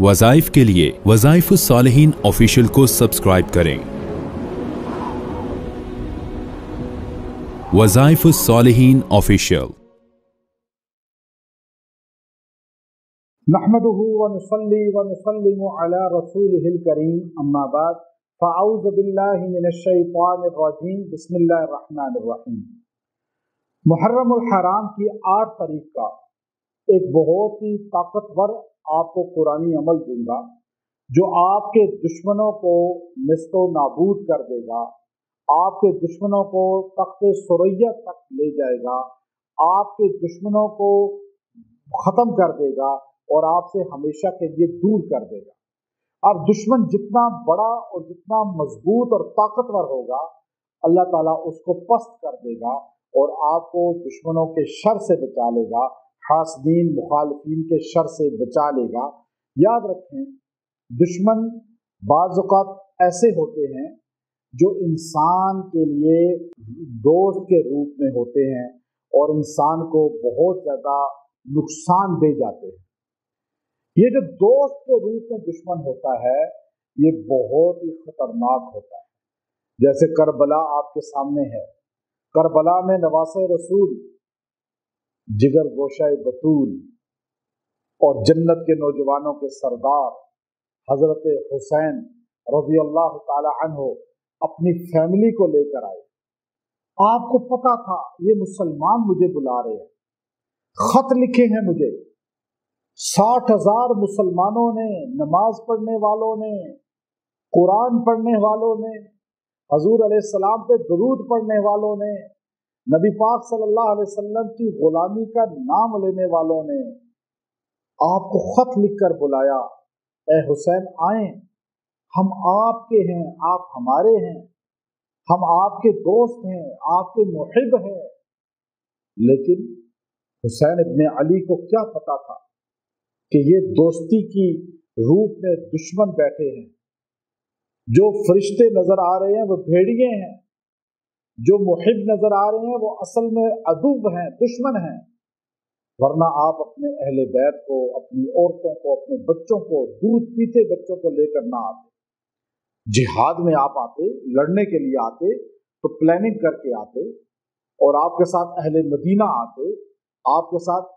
वज़ाइफ के लिए वज़ाइफुस सालिहीन ऑफिशियल को सब्सक्राइब करें। वज़ाइफुस सालिहीन ऑफिशियल। नहमदुहु व नुसल्ली व नुसल्लिमु अला रसूलिहिल करीम, अम्मा बाद, फ़अऊज़ु बिल्लाहि मिनश शैतानिर रजीम, बिस्मिल्लाहिर रहमानिर रहीम। मुहर्रमुल हराम की 8 तारीख का एक बहुत ही ताकतवर आपको कुरानी अमल दूंगा जो आपके दुश्मनों को निस्तो नाबूद कर देगा, आपके दुश्मनों को तख्ते सुरैया तक ले जाएगा, आपके दुश्मनों को ख़त्म कर देगा और आपसे हमेशा के लिए दूर कर देगा। अब दुश्मन जितना बड़ा और जितना मजबूत और ताकतवर होगा, अल्लाह ताला उसको पस्त कर देगा और आपको दुश्मनों के शर से बचा लेगा, हासदीन मुखालिफीन के शर से बचा लेगा। याद रखें, दुश्मन बाज़ औक़ात ऐसे होते हैं जो इंसान के लिए दोस्त के रूप में होते हैं और इंसान को बहुत ज़्यादा नुकसान दे जाते हैं। ये जो दोस्त के रूप में दुश्मन होता है, ये बहुत ही खतरनाक होता है। जैसे करबला आपके सामने है, करबला में नवासे रसूल, जिगर गोशाए बतूल और जन्नत के नौजवानों के सरदार हजरत हुसैन रज़ी अल्लाह ताला अन्हु अपनी फैमिली को लेकर आए। आपको पता था ये मुसलमान मुझे बुला रहे हैं, खत लिखे हैं मुझे, 60,000 मुसलमानों ने, नमाज पढ़ने वालों ने, कुरान पढ़ने वालों ने, हजूर अलैहिस्सलाम पे दुरूद पढ़ने वालों ने, नबी पाक सल्लल्लाहु अलैहि वसल्लम की गुलामी का नाम लेने वालों ने आपको खत लिखकर बुलाया, ए हुसैन आए, हम आपके हैं, आप हमारे हैं, हम आपके दोस्त हैं, आपके मुहिब हैं। लेकिन हुसैन इब्ने अली को क्या पता था कि ये दोस्ती की रूप में दुश्मन बैठे हैं। जो फरिश्ते नजर आ रहे हैं वो भेड़िए हैं, जो मुहिब नजर आ रहे हैं वो असल में अदुव हैं, दुश्मन हैं। वरना आप अपने अहले बैत को, अपनी औरतों को, अपने बच्चों को, दूध पीते बच्चों को लेकर ना आते। जिहाद में आप आते, लड़ने के लिए आते तो प्लानिंग करके आते और आपके साथ अहले मदीना आते, आपके साथ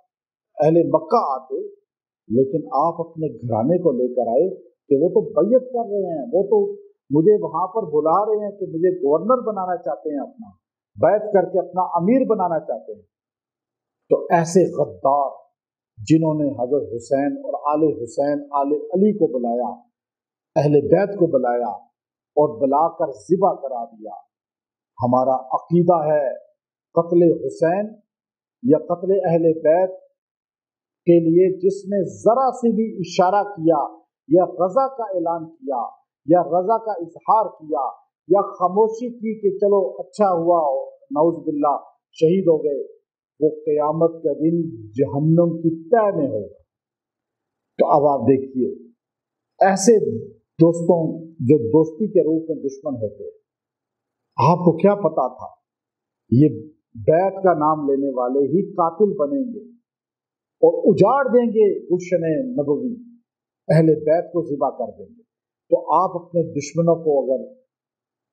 अहले मक्का आते। लेकिन आप अपने घराने को लेकर आए कि वो तो बैयत कर रहे हैं, वो तो मुझे वहां पर बुला रहे हैं कि मुझे गवर्नर बनाना चाहते हैं, अपना बैत करके अपना अमीर बनाना चाहते हैं। तो ऐसे गद्दार जिन्होंने हजरत हुसैन और आले हुसैन, आले अली को बुलाया, अहले बैत को बुलाया और बुलाकर ज़िबा करा दिया। हमारा अकीदा है कत्ले हुसैन या कत्ले अहले बैत के लिए जिसने जरा से भी इशारा किया या रजा का ऐलान किया या रजा का इजहार किया या खामोशी की कि चलो अच्छा हुआ, नऊज़ बिल्लाह शहीद हो गए, वो क़यामत का दिन जहन्नम की तह में होगा। तो अब आप देखिए, ऐसे दोस्तों जो दोस्ती के रूप में दुश्मन होते हैं, आपको क्या पता था ये बैत का नाम लेने वाले ही कातिल बनेंगे और उजाड़ देंगे गुलशन नबवी, अहले बैत को ज़िबा कर देंगे। तो आप अपने दुश्मनों को अगर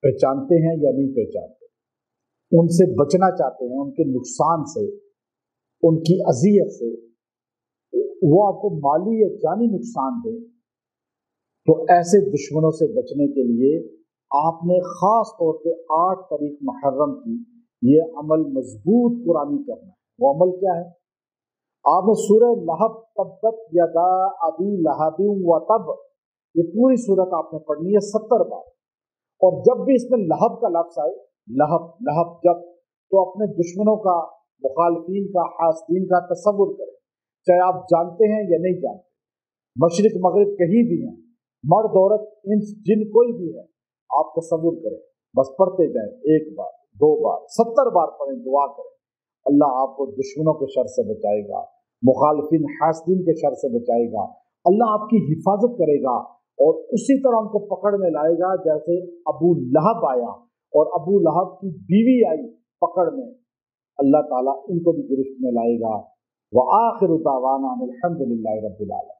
पहचानते हैं या नहीं पहचानते, उनसे बचना चाहते हैं, उनके नुकसान से, उनकी अजियत से, वो आपको माली या जानी नुकसान दें, तो ऐसे दुश्मनों से बचने के लिए आपने ख़ास तौर पे 8 तारीख मुहर्रम की ये अमल मजबूत कुरानी करना है। वो अमल क्या है? आपने सूरह लहब, तब्बत यदा अबी लहबिन व तब, ये पूरी सूरत आपने पढ़नी है 70 बार। और जब भी इसमें लहब का लफ्ज़ आए, लहब लहब जब, तो अपने दुश्मनों का, मुखालिफीन का, हासदीन का तसव्वुर करें, चाहे आप जानते हैं या नहीं जानते, मशरिक मगरिब कहीं भी हैं, मर्द औरत इंस जिन कोई भी है, आप तसव्वुर करें, बस पढ़ते जाएं, 1 बार 2 बार 70 बार पढ़ें, दुआ करें। अल्लाह आपको दुश्मनों के शर से बचाएगा, मुखालिफीन हासदीन के शर से बचाएगा, अल्लाह आपकी हिफाजत करेगा और उसी तरह उनको पकड़ में लाएगा जैसे अबू लहब आया और अबू लहब की बीवी आई पकड़ में। अल्लाह ताला इनको भी गिरफ्त में लाएगा। व आखिरु दावाना अनिल हम्दुलिल्लाहि रब्बिल आलमीन।